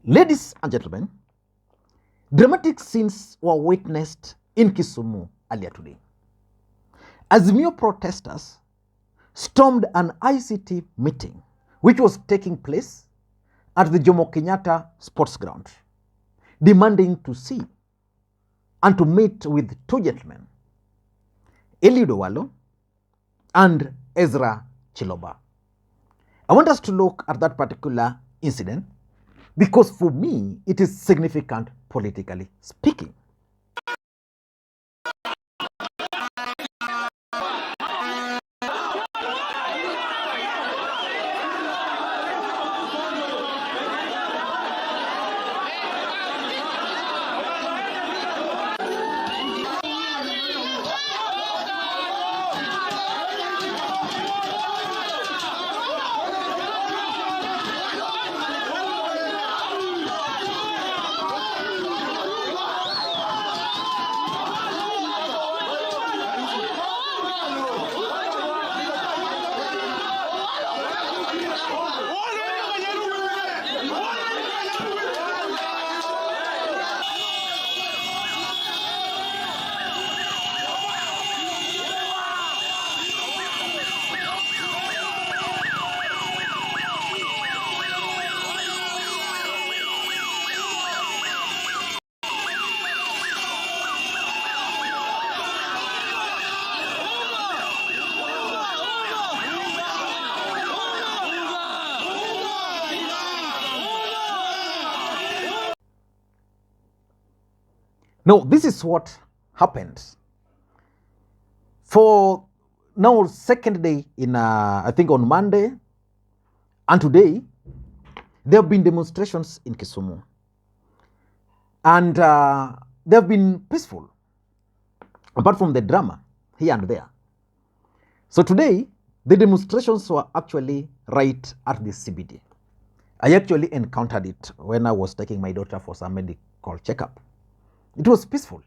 Ladies and gentlemen, dramatic scenes were witnessed in Kisumu earlier today. Azimio protesters stormed an ICT meeting which was taking place at the Jomo Kenyatta sports ground, demanding to see and to meet with two gentlemen, Eliud Owalo and Ezra Chiloba. I want us to look at that particular incident because for me, it is significant politically speaking. Now, this is what happened. For now, second day in, I think on Monday, and today, there have been demonstrations in Kisumu. And they have been peaceful, apart from the drama here and there. So today, the demonstrations were actually right at the CBD. I actually encountered it when I was taking my daughter for some medical checkup. It was peaceful.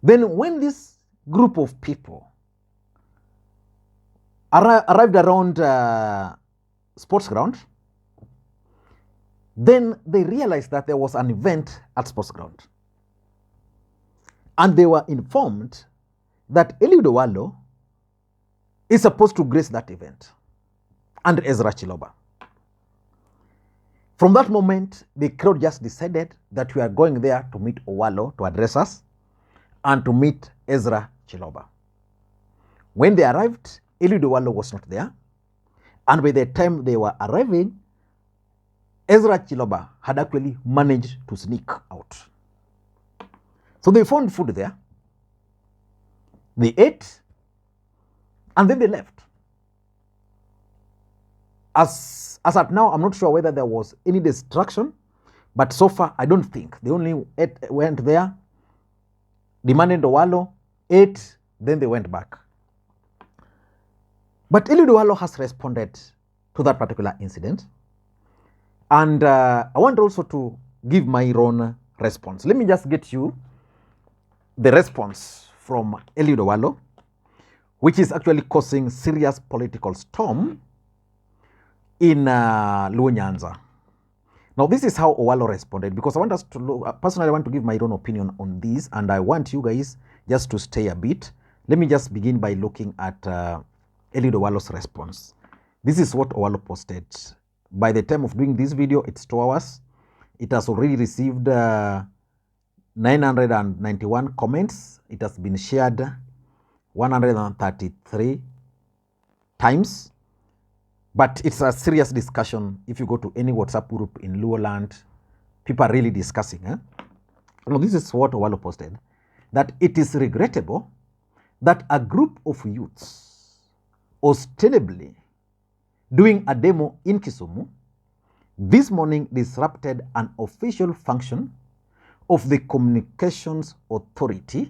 Then when this group of people arrived around sports ground, then they realized that there was an event at sports ground. And they were informed that Eliud Owalo is supposed to grace that event, and Ezra Chiloba. From that moment, the crowd just decided that we are going there to meet Owalo to address us and to meet Ezra Chiloba. When they arrived, Eliud Owalo was not there. And by the time they were arriving, Ezra Chiloba had actually managed to sneak out. So they found food there. They ate, and then they left. As at now, I'm not sure whether there was any destruction, but so far, I don't think. They only went there, demanded Owalo, ate, then they went back. But Eliud Owalo has responded to that particular incident. And I want also to give my own response. Let me just get you the response from Eliud Owalo, which is actually causing serious political storm in Luo Nyanza. Now, this is how Owalo responded, because I want us to look, personally, I want to give my own opinion on this, and I want you guys just to stay a bit. Let me just begin by looking at Eliud Owalo's response. This is what Owalo posted. By the time of doing this video, it's 2 hours. It has already received 991 comments. It has been shared 133 times. But it's a serious discussion. If you go to any WhatsApp group in Luo land, people are really discussing. Now, this is what Owalo posted, that it is regrettable that a group of youths ostensibly doing a demo in Kisumu this morning disrupted an official function of the Communications Authority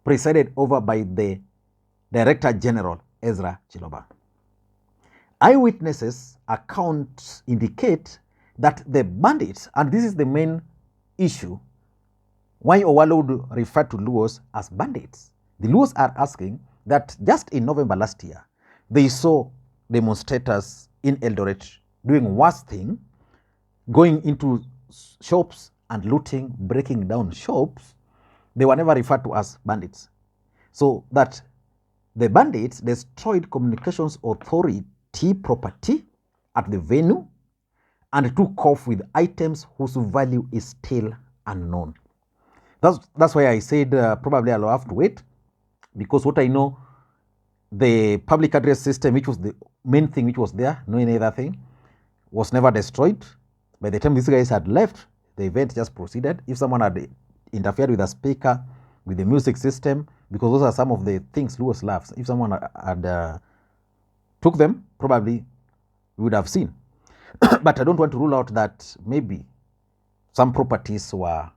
presided over by the Director General, Ezra Chiloba. Eyewitnesses' accounts indicate that the bandits, and this is the main issue, why Owalo would refer to Luos as bandits. The Luos are asking that just in November last year, they saw demonstrators in Eldoret doing worse thing, going into shops and looting, breaking down shops, they were never referred to as bandits. So that the bandits destroyed communications authority property at the venue and took off with items whose value is still unknown. That's why I said probably I'll have to wait, because what I know, the public address system, which was the main thing which was there, no any other thing, was never destroyed. By the time these guys had left, the event just proceeded. If someone had interfered with a speaker, with the music system, because those are some of the things Luos loves, if someone had took them, probably we would have seen. But I don't want to rule out that maybe some properties were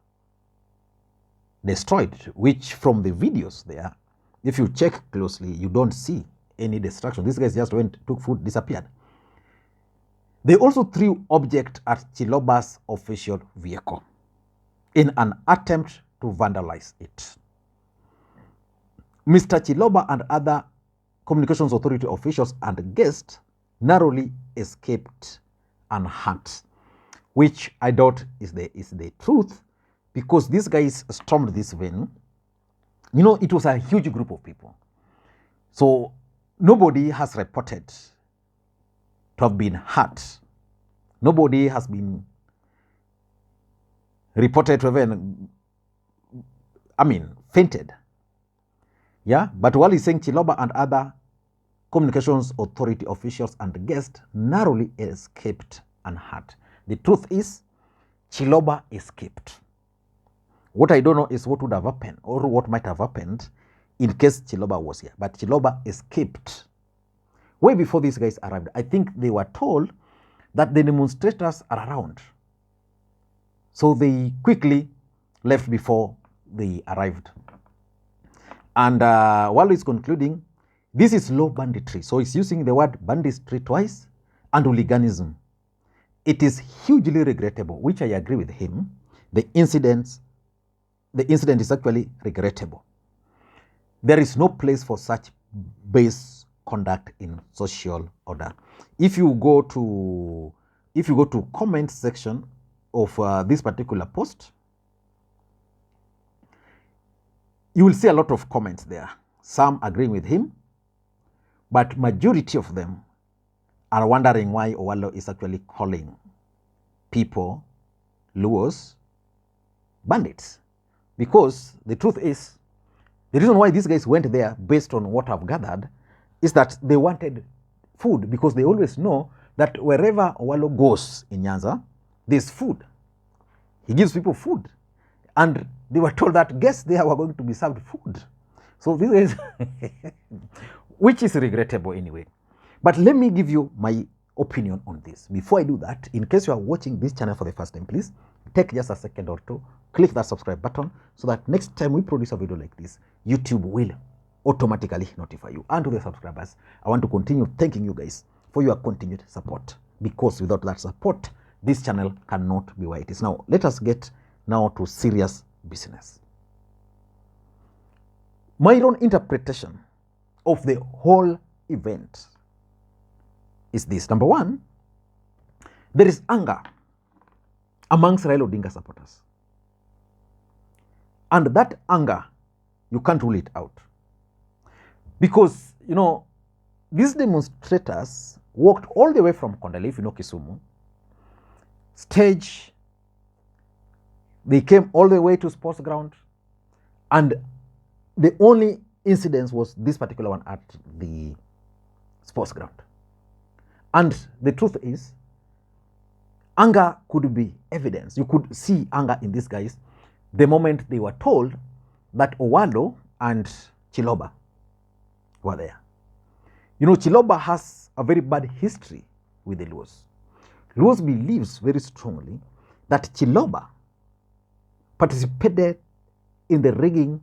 destroyed, which from the videos there, if you check closely, you don't see any destruction. These guys just went, took food, disappeared. They also threw objects at Chiloba's official vehicle in an attempt to vandalize it. Mr. Chiloba and other communications authority officials and guests narrowly escaped unhurt, which I doubt is the truth, because these guys stormed this venue. You know, it was a huge group of people. So nobody has reported to have been hurt. Nobody has been reported to have fainted. Yeah, but while he's saying Chiloba and other communications authority officials and guests narrowly escaped unhurt. The truth is, Chiloba escaped. What I don't know is what would have happened or what might have happened in case Chiloba was here. But Chiloba escaped way before these guys arrived. I think they were told that the demonstrators are around. So they quickly left before they arrived. And while he's concluding, this is low banditry. So he's using the word banditry twice and hooliganism. It is hugely regrettable, which I agree with him. The incident is actually regrettable. There is no place for such base conduct in social order. If you go to comment section of this particular post, you will see a lot of comments there. Some agreeing with him, but majority of them are wondering why Owalo is actually calling people, Luos, bandits. Because the truth is, the reason why these guys went there, based on what I've gathered, is that they wanted food, because they always know that wherever Owalo goes in Nyanza, there's food. He gives people food. And they were told that guests there were going to be served food. So this is, which is regrettable anyway. But let me give you my opinion on this. Before I do that, in case you are watching this channel for the first time, please take just a second or two, click that subscribe button, so that next time we produce a video like this, YouTube will automatically notify you. And to the subscribers, I want to continue thanking you guys for your continued support, because without that support, this channel cannot be where it is. Now, let us get now to serious business. My own interpretation of the whole event is this. Number one, there is anger amongst Raila Odinga supporters. And that anger, you can't rule it out. Because, you know, these demonstrators walked all the way from Kondele, if you know Kisumu, stage. They came all the way to sports ground, and the only incident was this particular one at the sports ground. And the truth is, anger could be evidence. You could see anger in these guys the moment they were told that Owalo and Chiloba were there. You know, Chiloba has a very bad history with the Luos. Luos believes very strongly that Chiloba participated in the rigging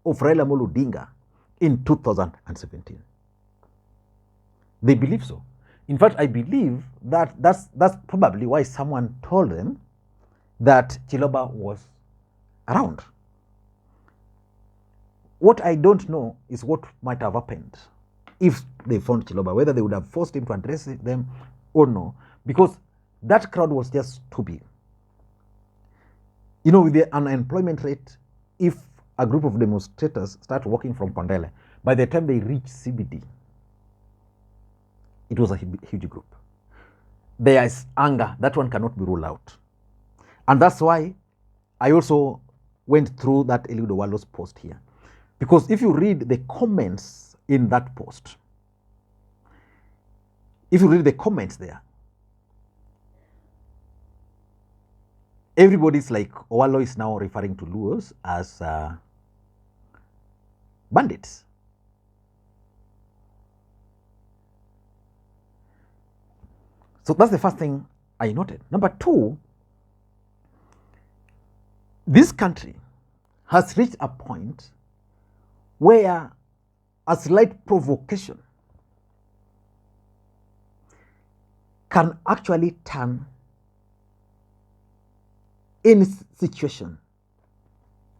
of Raila Odinga in 2017. They believe so. In fact, I believe that that's probably why someone told them that Chiloba was around. What I don't know is what might have happened if they found Chiloba, whether they would have forced him to address them or no. Because that crowd was just too big. You know, with the unemployment rate, if a group of demonstrators start walking from Kondele, by the time they reach CBD, it was a huge group. There is anger. That one cannot be ruled out. And that's why I also went through that Eliud Owalo's post here. Because if you read the comments in that post, if you read the comments there, everybody's like, Owalo is now referring to Luos as bandits. So that's the first thing I noted. Number two, this country has reached a point where a slight provocation can actually turn any situation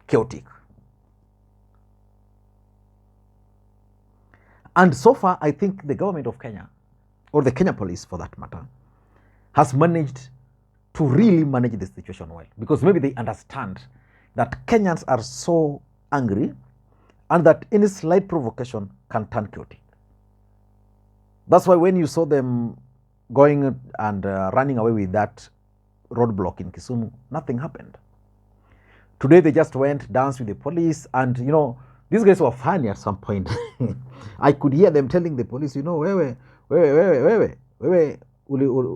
chaotic. And so far, I think the government of Kenya, or the Kenya police for that matter, has managed to really manage the situation well, because maybe they understand that Kenyans are so angry and that any slight provocation can turn chaotic. That's why when you saw them going and running away with that roadblock in Kisumu, nothing happened. Today they just went, danced with the police, and you know, these guys were funny at some point. I could hear them telling the police, you know, wewe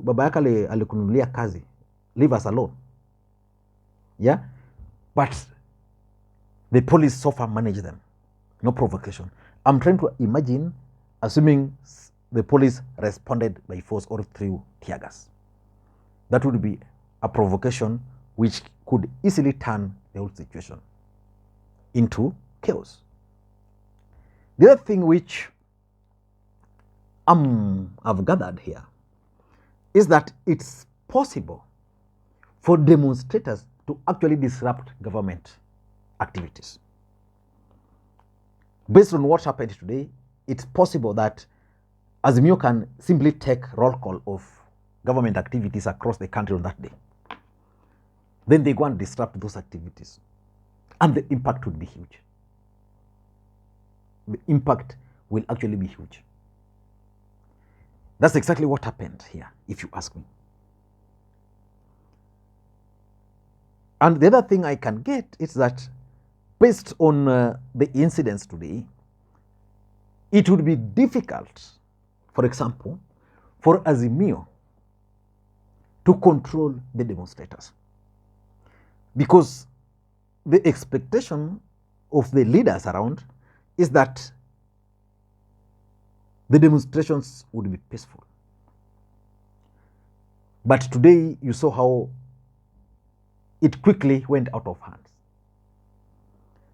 baba yako alikununulia kazi, leave us alone. Yeah, but the police so far managed them, no provocation. I'm trying to imagine, assuming the police responded by force or through tear gas. That would be a provocation which could easily turn the whole situation into chaos. The other thing which I've gathered here is that it's possible for demonstrators to actually disrupt government activities. Based on what happened today, it's possible that Azimio can simply take roll call of government activities across the country on that day. Then they go and disrupt those activities. And the impact would be huge. The impact will actually be huge. That's exactly what happened here, if you ask me. And the other thing I can get is that based on the incidents today, it would be difficult, for example, for Azimio to control the demonstrators. Because the expectation of the leaders around is that the demonstrations would be peaceful. But today you saw how it quickly went out of hands.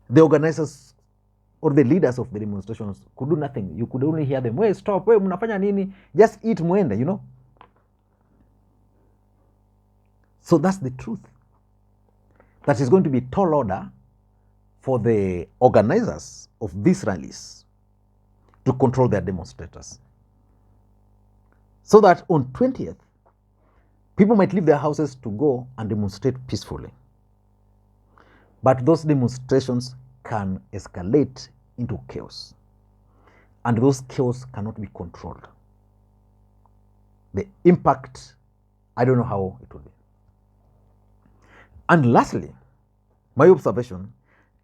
The organizers or the leaders of the demonstrations could do nothing. You could only hear them, "Hey, stop, hey, mnafanya nini? Just eat muende," you know. So that's the truth. That is going to be tall order for the organizers of these rallies to control their demonstrators. So that on 20th, people might leave their houses to go and demonstrate peacefully. But those demonstrations can escalate into chaos. And those chaos cannot be controlled. The impact, I don't know how it will be. And lastly, my observation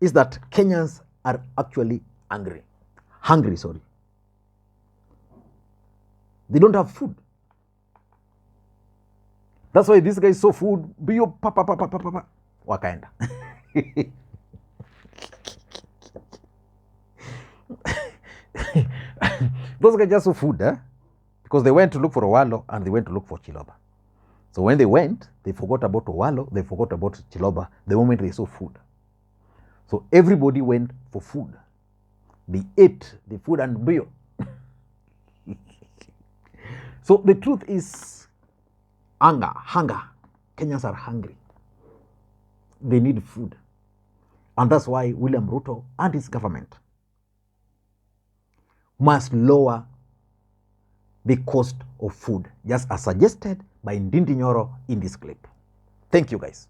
is that Kenyans are actually hungry. They don't have food. That's why these guys saw food, biyo pa, wakaenda. Those guys just saw food, because they went to look for Owalo and they went to look for Chiloba. So when they went, they forgot about Owalo, they forgot about Chiloba the moment they saw food. So everybody went for food. They ate the food and biyo. So the truth is hunger. Kenyans are hungry. They need food. And that's why William Ruto and his government must lower the cost of food, just as suggested by Ndindi Nyoro in this clip. Thank you, guys.